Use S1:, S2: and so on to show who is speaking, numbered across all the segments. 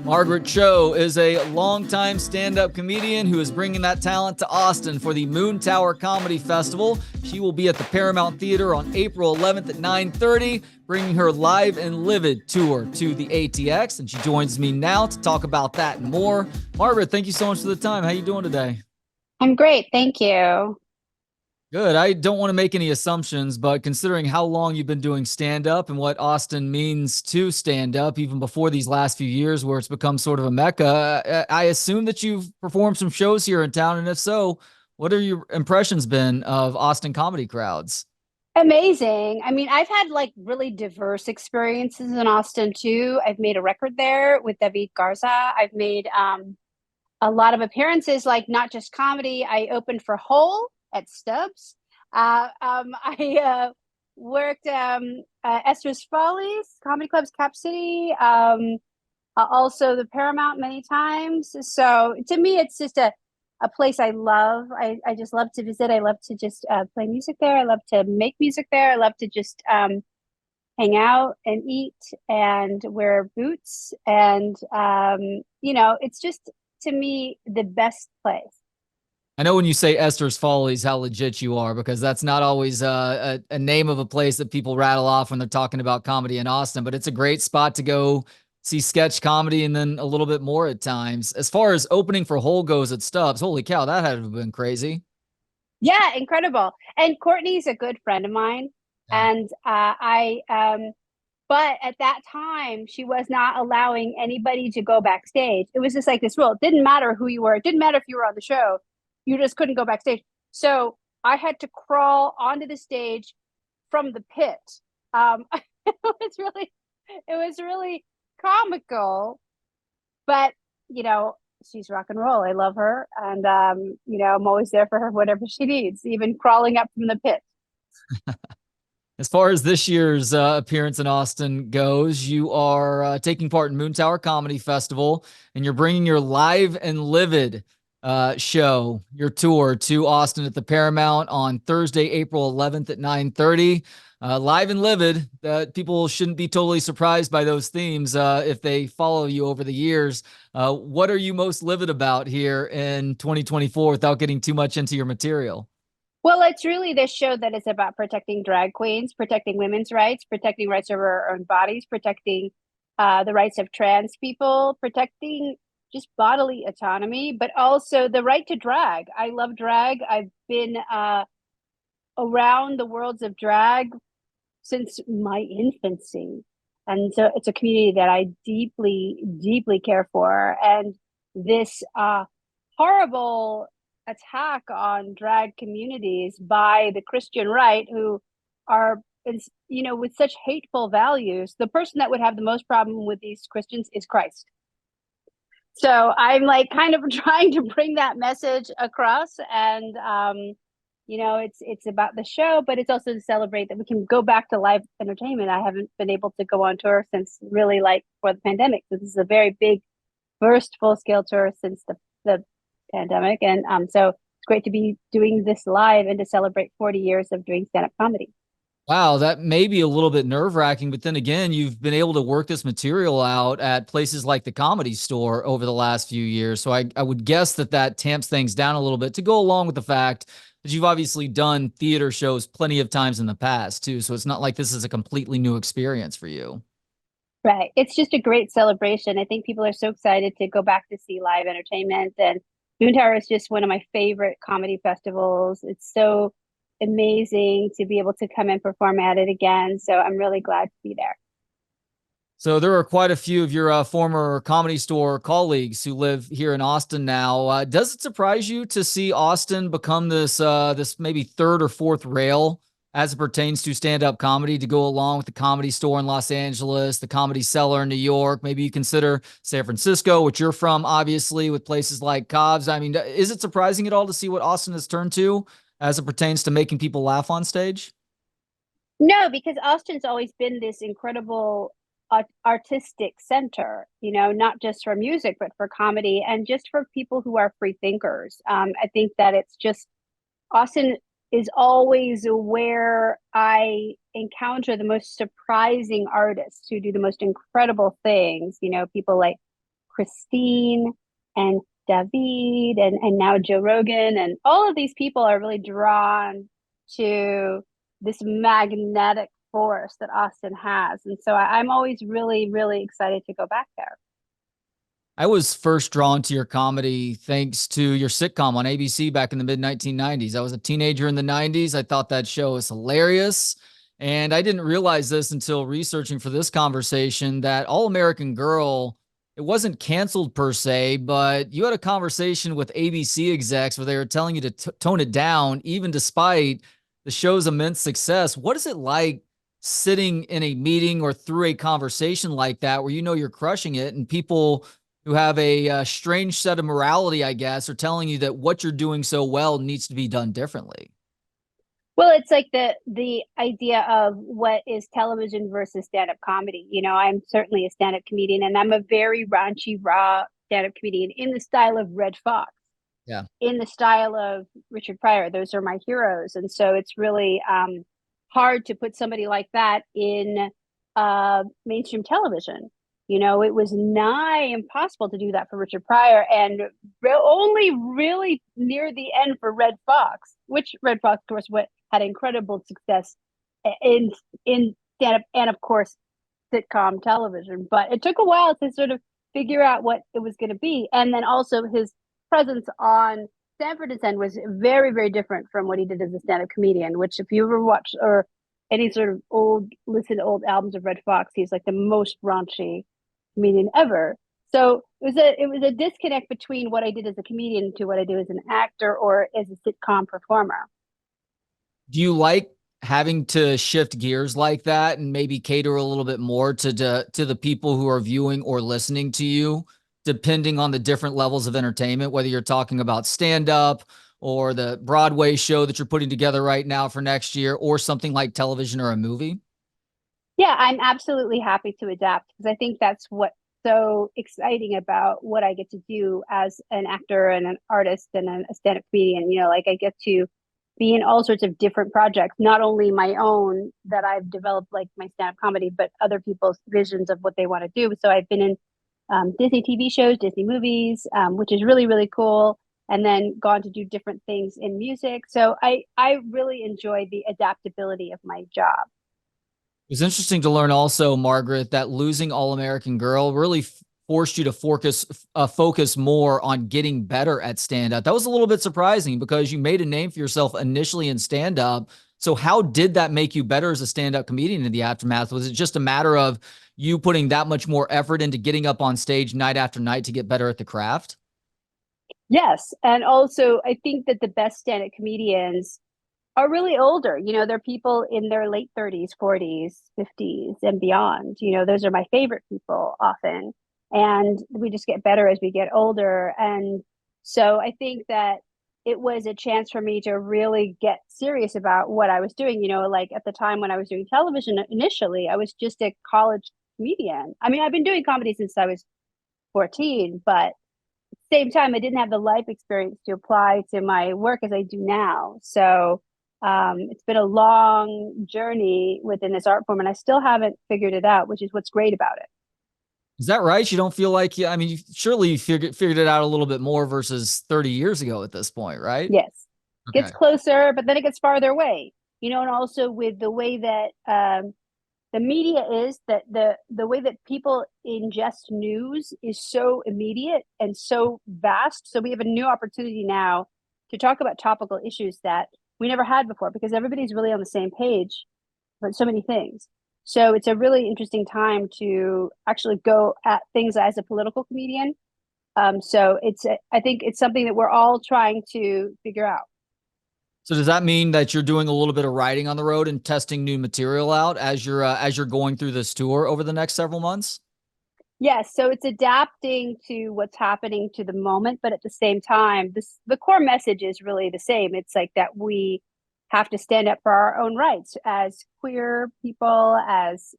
S1: Margaret Cho is a longtime stand-up comedian who is bringing that talent to Austin for the Moontower Comedy Festival. She will be at the Paramount Theatre on April 11th at 9:30, bringing her Live and Livid tour to the ATX, and she joins me now to talk about that and more. Margaret, thank you so much for the time. How are you doing today?
S2: I'm great. Thank you.
S1: Good. I don't want to make any assumptions, but considering how long you've been doing stand up and what Austin means to stand up, even before these last few years where it's become sort of a mecca, I assume that you've performed some shows here in town. And if so, what are your impressions been of Austin comedy crowds?
S2: Amazing. I mean, I've had like really diverse experiences in Austin too. I've made a record there with David Garza. I've made a lot of appearances, like not just comedy. I opened for Hole at Stubbs. I worked Esther's Follies, Comedy Club's Cap City, also the Paramount many times. So to me, it's just a place I love. I just love to visit. I love to just play music there. I love to make music there. I love to just hang out and eat and wear boots. And, it's just, to me, the best place.
S1: I know when you say Esther's Follies, how legit you are, because that's not always a name of a place that people rattle off when they're talking about comedy in Austin, but it's a great spot to go see sketch comedy and then a little bit more at times. As far as opening for Hole goes at Stubbs, holy cow, that had to have been crazy.
S2: Yeah, incredible. And Courtney's a good friend of mine.
S1: Yeah.
S2: And but at that time, she was not allowing anybody to go backstage. It was just like this rule. It didn't matter who you were. It didn't matter if you were on the show. You just couldn't go backstage. So I had to crawl onto the stage from the pit. It was really comical, but she's rock and roll. I love her, and I'm always there for her, whatever she needs, even crawling up from the pit.
S1: As far as this year's appearance in Austin goes, you are taking part in Moontower Comedy Festival, and you're bringing your Live and Livid show, your tour to Austin at the Paramount on Thursday, April 11th at 9:30. Live and Livid, people shouldn't be totally surprised by those themes if they follow you over the years. What are you most livid about here in 2024 without getting too much into your material?
S2: Well, it's really this show that is about protecting drag queens, protecting women's rights, protecting rights over our own bodies, protecting the rights of trans people, protecting just bodily autonomy, but also the right to drag. I love drag. I've been around the worlds of drag since my infancy. And so it's a community that I deeply, deeply care for. And this horrible attack on drag communities by the Christian right, who are, with such hateful values, the person that would have the most problem with these Christians is Christ. So I'm like kind of trying to bring that message across, and it's about the show, but it's also to celebrate that we can go back to live entertainment. I haven't been able to go on tour since really like for the pandemic. So this is a very big first full scale tour since the pandemic, and so it's great to be doing this live and to celebrate 40 years of doing stand up comedy.
S1: Wow, that may be a little bit nerve wracking, but then again, you've been able to work this material out at places like the Comedy Store over the last few years. So I would guess that tamps things down a little bit to go along with the fact that you've obviously done theater shows plenty of times in the past too. So it's not like this is a completely new experience for you.
S2: Right. It's just a great celebration. I think people are so excited to go back to see live entertainment. And Moontower is just one of my favorite comedy festivals. It's so amazing to be able to come and perform at it again. So I'm really glad to be there.
S1: So there are quite a few of your former Comedy Store colleagues who live here in Austin now. Does it surprise you to see Austin become this maybe third or fourth rail as it pertains to stand-up comedy to go along with the Comedy Store in Los Angeles, the Comedy Cellar in New York? Maybe you consider San Francisco, which you're from, obviously, with places like Cobb's. I mean, is it surprising at all to see what Austin has turned to as it pertains to making people laugh on stage?
S2: No, because Austin's always been this incredible artistic center, not just for music, but for comedy and just for people who are free thinkers. I think that it's just Austin is always where I encounter the most surprising artists who do the most incredible things. You know, people like Christine and David and now Joe Rogan, and all of these people are really drawn to this magnetic force that Austin has. And so I'm always really, really excited to go back there.
S1: I was first drawn to your comedy thanks to your sitcom on ABC back in the mid 1990s. I was a teenager in the 90s. I thought that show was hilarious. And I didn't realize this until researching for this conversation that All American Girl, it wasn't canceled per se, but you had a conversation with ABC execs where they were telling you to tone it down, even despite the show's immense success. What is it like sitting in a meeting or through a conversation like that where you know you're crushing it and people who have a strange set of morality, I guess, are telling you that what you're doing so well needs to be done differently?
S2: Well, it's like the idea of what is television versus stand-up comedy. You know, I'm certainly a stand-up comedian, and I'm a very raunchy, raw stand-up comedian in the style of Red Fox,
S1: Yeah.
S2: in the style of Richard Pryor. Those are my heroes. And so it's really hard to put somebody like that in mainstream television. You know, it was nigh impossible to do that for Richard Pryor, and only really near the end for Red Fox, which Red Fox, of course, had incredible success in stand-up and, of course, sitcom television. But it took a while to sort of figure out what it was going to be. And then also his presence on Sanford and Son was very, very different from what he did as a stand-up comedian, which if you ever watch or any sort of listen to old albums of Red Fox, he's like the most raunchy comedian ever. So it was a disconnect between what I did as a comedian to what I do as an actor or as a sitcom performer.
S1: Do you like having to shift gears like that and maybe cater a little bit more to the people who are viewing or listening to you, depending on the different levels of entertainment, whether you're talking about stand up or the Broadway show that you're putting together right now for next year, or something like television or a movie?
S2: Yeah, I'm absolutely happy to adapt because I think that's what's so exciting about what I get to do as an actor and an artist and a stand-up comedian. You know, like I get to be in all sorts of different projects, not only my own that I've developed, like my stand-up comedy, but other people's visions of what they want to do. So I've been in Disney TV shows, Disney movies, which is really, really cool. And then gone to do different things in music. So I really enjoy the adaptability of my job.
S1: It was interesting to learn also, Margaret, that losing All American Girl really forced you to focus more on getting better at stand up. That was a little bit surprising because you made a name for yourself initially in stand up. So how did that make you better as a stand up comedian in the aftermath? Was it just a matter of you putting that much more effort into getting up on stage night after night to get better at the craft?
S2: Yes. And also, I think that the best stand-up comedians are really older. You know, they're people in their late 30s, 40s, 50s, and beyond. You know, those are my favorite people often. And we just get better as we get older. And so I think that it was a chance for me to really get serious about what I was doing. You know, like at the time when I was doing television initially, I was just a college comedian. I mean, I've been doing comedy since I was 14, but same time, I didn't have the life experience to apply to my work as I do now. So it's been a long journey within this art form, and I still haven't figured it out, which is what's great about it.
S1: Is that right? You don't feel like, I mean, surely you figured it out a little bit more versus 30 years ago at this point, right?
S2: Yes, gets
S1: Okay.
S2: closer, but then it gets farther away. You know, and also with the way that the media is, that the way that people ingest news is so immediate and so vast. So we have a new opportunity now to talk about topical issues that we never had before because everybody's really on the same page about so many things. So it's a really interesting time to actually go at things as a political comedian. So I think it's something that we're all trying to figure out.
S1: So does that mean that you're doing a little bit of writing on the road and testing new material out as you're going through this tour over the next several months?
S2: Yes, so it's adapting to what's happening to the moment, but at the same time, the core message is really the same. It's like that we have to stand up for our own rights as queer people, as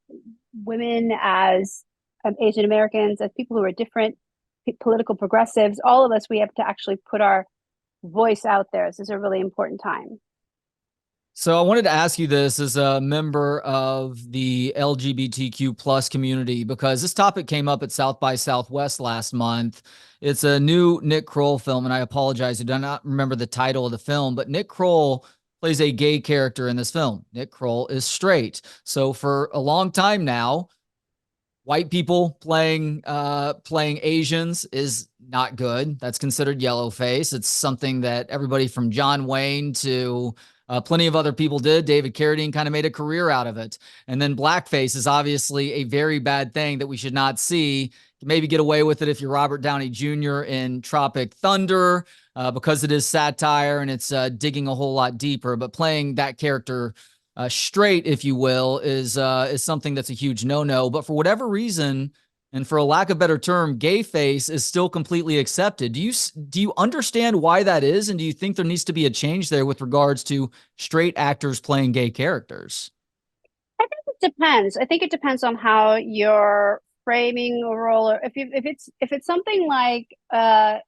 S2: women, as Asian Americans, as people who are different, political progressives. All of us, we have to actually put our voice out there. This is a really important time.
S1: So I wanted to ask you this as a member of the LGBTQ plus community, because this topic came up at South by Southwest last month. It's a new Nick Kroll film, and I apologize, I do not remember the title of the film, but Nick Kroll plays a gay character in this film. Nick Kroll is straight. So for a long time now, white people playing Asians is not good. That's considered yellowface. It's something that everybody from John Wayne to plenty of other people did. David Carradine kind of made a career out of it. And then blackface is obviously a very bad thing that we should not see. Maybe get away with it if you're Robert Downey Jr. in Tropic Thunder, because it is satire and it's digging a whole lot deeper. But playing that character straight, if you will, is something that's a huge no-no. But for whatever reason, and for a lack of better term, gay face is still completely accepted. Do you understand why that is, and do you think there needs to be a change there with regards to straight actors playing gay characters?
S2: I think it depends. I think it depends on how you're framing a role, or if it's something like a,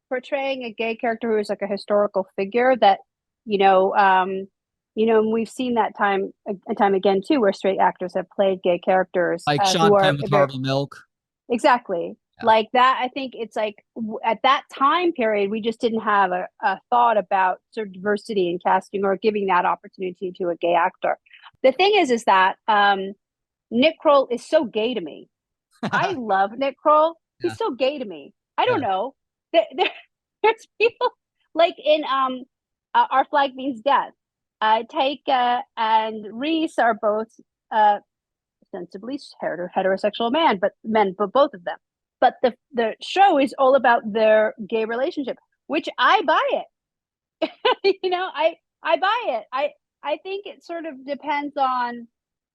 S2: portraying a gay character who is like a historical figure that you know we've seen that time and time again too, where straight actors have played gay characters
S1: Like
S2: who
S1: Sean
S2: are
S1: Penn with
S2: very
S1: Harvey Milk.
S2: exactly
S1: Yeah.
S2: like that. I think it's like at that time period, we just didn't have a thought about sort of diversity in casting or giving that opportunity to a gay actor. The thing is that Nick Kroll is so gay to me. I love Nick Kroll.
S1: Yeah.
S2: He's so gay to me. I
S1: Yeah.
S2: don't know. There's people like in Our Flag Means Death. Taika and Reese are both ostensibly heterosexual but both of them. But the show is all about their gay relationship, which I buy it. I buy it. I think it sort of depends on,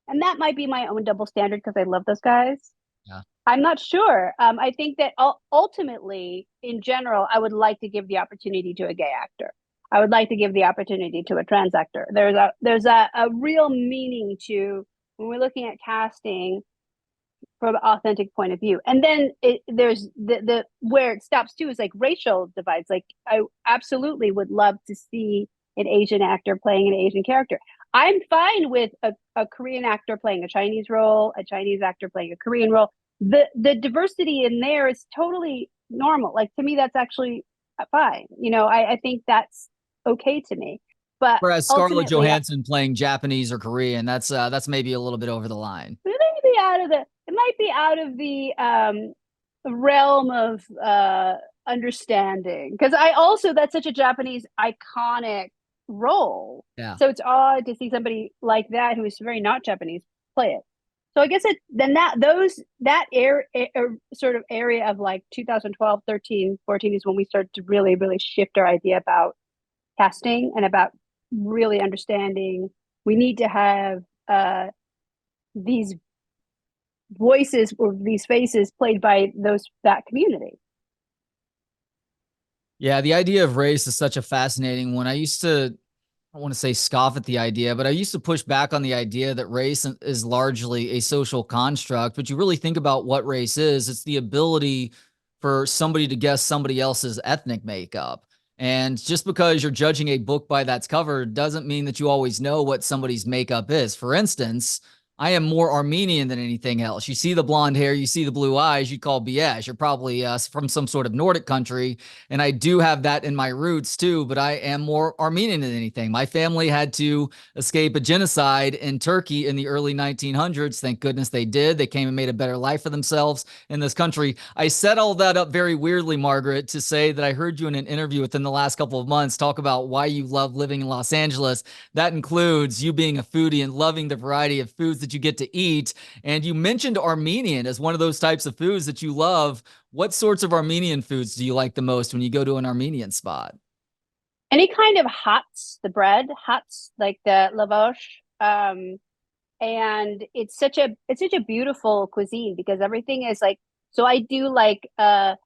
S2: and that might be my own double standard because I love those guys.
S1: Yeah.
S2: I'm not sure. I think that ultimately, in general, I would like to give the opportunity to a gay actor. I would like to give the opportunity to a trans actor. There's a real meaning to when we're looking at casting from an authentic point of view. And then there's the where it stops too is like racial divides. Like I absolutely would love to see an Asian actor playing an Asian character. I'm fine with a Korean actor playing a Chinese role, a Chinese actor playing a Korean role. The diversity in there is totally normal. Like to me, that's actually fine. I think that's okay to me. But
S1: Whereas Scarlett
S2: ultimately,
S1: Johansson playing Japanese or Korean, that's maybe a little bit over the line.
S2: it might be out of the realm of understanding, because I also that's such a Japanese iconic role.
S1: Yeah.
S2: So it's odd to see somebody like that who is very not Japanese play it. So I guess it then that sort of area of like 2012, 13, 14 is when we started to really, really shift our idea about casting and about really understanding we need to have these voices or these faces played by that community.
S1: Yeah, the idea of race is such a fascinating one. I want to say scoff at the idea, but I used to push back on the idea that race is largely a social construct. But you really think about what race is, it's the ability for somebody to guess somebody else's ethnic makeup. And just because you're judging a book by that's cover doesn't mean that you always know what somebody's makeup is. For instance, I am more Armenian than anything else. You see the blonde hair, you see the blue eyes, you call BS. You're probably from some sort of Nordic country. And I do have that in my roots too, but I am more Armenian than anything. My family had to escape a genocide in Turkey in the early 1900s. Thank goodness they did. They came and made a better life for themselves in this country. I set all that up very weirdly, Margaret, to say that I heard you in an interview within the last couple of months talk about why you love living in Los Angeles. That includes you being a foodie and loving the variety of foods that you get to eat. And you mentioned Armenian as one of those types of foods that you love. What sorts of Armenian foods do you like the most when you go to an Armenian spot?
S2: Any kind of hats, the bread, hats like the lavash. And it's such a beautiful cuisine because everything is like, so I do like the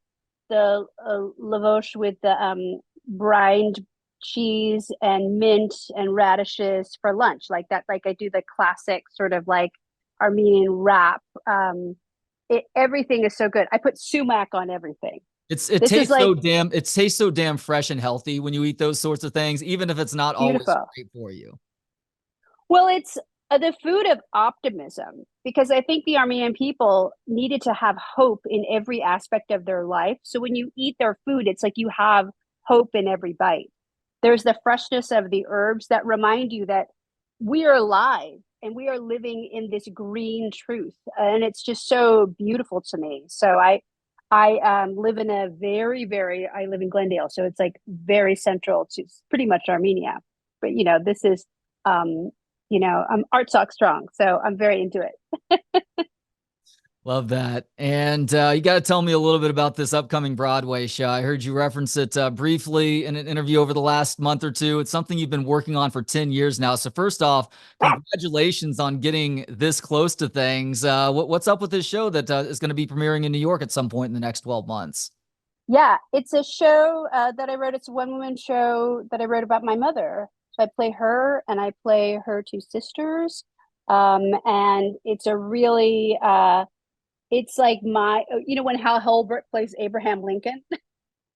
S2: lavash with the brined cheese and mint and radishes for lunch, like that. Like I do the classic sort of like Armenian wrap. Everything is so good. I put sumac on everything.
S1: It
S2: This is
S1: tastes
S2: like
S1: so damn fresh and healthy when you eat those sorts of things, even if it's not always
S2: beautiful.
S1: great for you.
S2: Well, it's the food of optimism because I think the Armenian people needed to have hope in every aspect of their life. So when you eat their food, it's like you have hope in every bite. There's the freshness of the herbs that remind you that we are alive and we are living in this green truth. And it's just so beautiful to me. So I live in a I live in Glendale. So it's like very central to pretty much Armenia. But, this is, um, I'm art sock strong. So I'm very into it.
S1: Love that. And you got to tell me a little bit about this upcoming Broadway show. I heard you reference it briefly in an interview over the last month or two. It's something you've been working on for 10 years now. So first off, congratulations on getting this close to things. What's up with this show that is going to be premiering in New York at some point in the next 12 months?
S2: Yeah, it's a show that I wrote. It's a one-woman show that I wrote about my mother. So I play her and I play her two sisters. And it's a really it's like when Hal Holbrook plays Abraham Lincoln.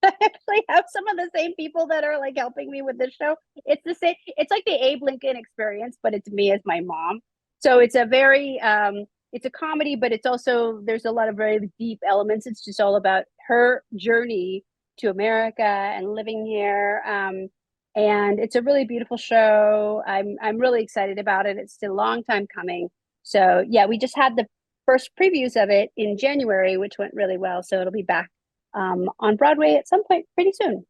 S2: I actually have some of the same people that are like helping me with this show. It's the same. It's like the Abe Lincoln experience, but it's me as my mom. So it's a very it's a comedy, but it's also there's a lot of very deep elements. It's just all about her journey to America and living here. And it's a really beautiful show. I'm really excited about it. It's a long time coming. So yeah, we just had the first previews of it in January, which went really well. So it'll be back on Broadway at some point pretty soon.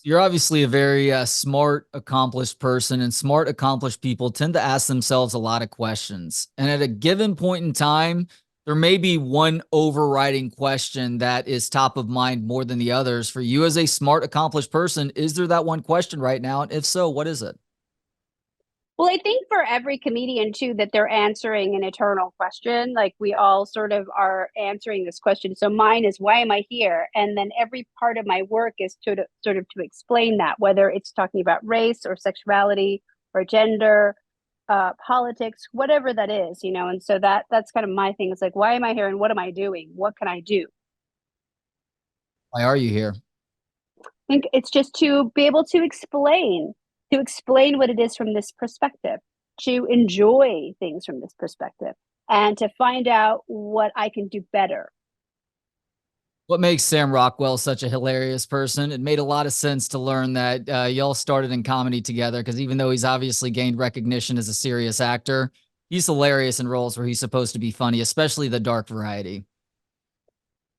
S1: You're obviously a very smart, accomplished person, and smart, accomplished people tend to ask themselves a lot of questions. And at a given point in time, there may be one overriding question that is top of mind more than the others. For you as a smart, accomplished person, is there that one question right now? And if so, what is it?
S2: Well, I think for every comedian too, that they're answering an eternal question. Like we all sort of are answering this question. So mine is, why am I here? And then every part of my work is to sort of to explain that, whether it's talking about race or sexuality or gender, politics, whatever that is, And so that's kind of my thing. It's like, why am I here? And what am I doing? What can I do?
S1: Why are you here?
S2: I think it's just to be able to explain what it is from this perspective, to enjoy things from this perspective, and to find out what I can do better.
S1: What makes Sam Rockwell such a hilarious person? It made a lot of sense to learn that y'all started in comedy together because even though he's obviously gained recognition as a serious actor, he's hilarious in roles where he's supposed to be funny, especially the dark variety.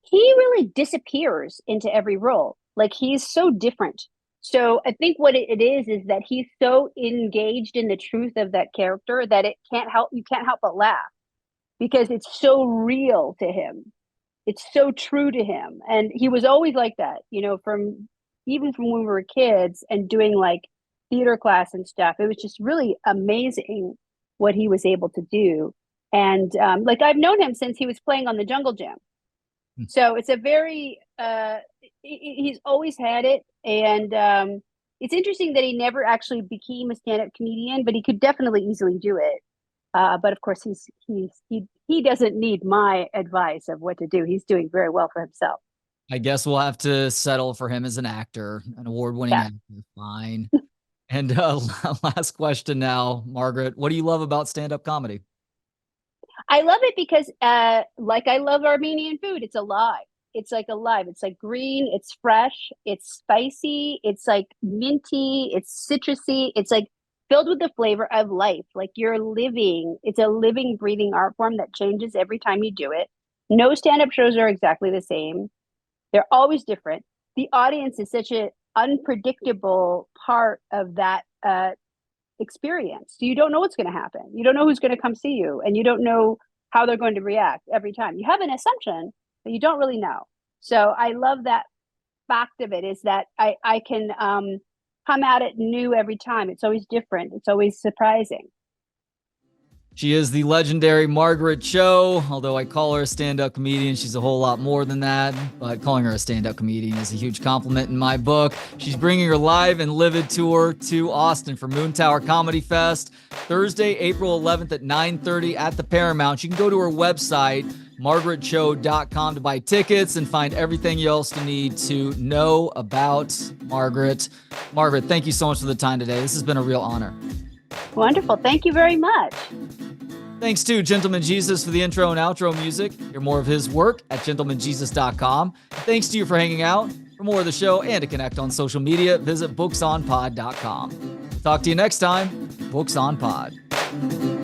S2: He really disappears into every role. Like he's so different. So I think what it is that he's so engaged in the truth of that character that you can't help but laugh because it's so real to him. It's so true to him. And he was always like that, from even from when we were kids and doing like theater class and stuff. It was just really amazing what he was able to do. And like I've known him since he was playing on the Jungle Gym. So it's a very he's always had it, and it's interesting that he never actually became a stand-up comedian, but he could definitely easily do it. But of course, he doesn't need my advice of what to do. He's doing very well for himself.
S1: I guess we'll have to settle for him as an actor, an award-winning
S2: Yeah.
S1: actor. Fine. And last question now, Margaret. What do you love about stand-up comedy?
S2: I love it because, like I love Armenian food, it's alive. It's like alive. It's like green. It's fresh. It's spicy. It's like minty. It's citrusy. It's like filled with the flavor of life. Like you're living. It's a living, breathing art form that changes every time you do it. No stand-up shows are exactly the same. They're always different. The audience is such an unpredictable part of that experience. So you don't know what's going to happen. You don't know who's going to come see you, and you don't know how they're going to react every time. You have an assumption, but you don't really know. So I love that fact of it is that I can come at it new every time. It's always different. It's always surprising.
S1: She is the legendary Margaret Cho. Although I call her a stand-up comedian, she's a whole lot more than that. But calling her a stand-up comedian is a huge compliment in my book. She's bringing her live and livid tour to Austin for Moontower Comedy Fest, Thursday, April 11th at 9:30 at the Paramount. You can go to her website, margaretcho.com to buy tickets and find everything else you need to know about Margaret. Margaret, thank you so much for the time today. This has been a real honor.
S2: Wonderful. Thank you very much.
S1: Thanks to Gentleman Jesus for the intro and outro music. Hear more of his work at gentlemanjesus.com. Thanks to you for hanging out. For more of the show and to connect on social media, visit booksonpod.com. Talk to you next time. Books on Pod.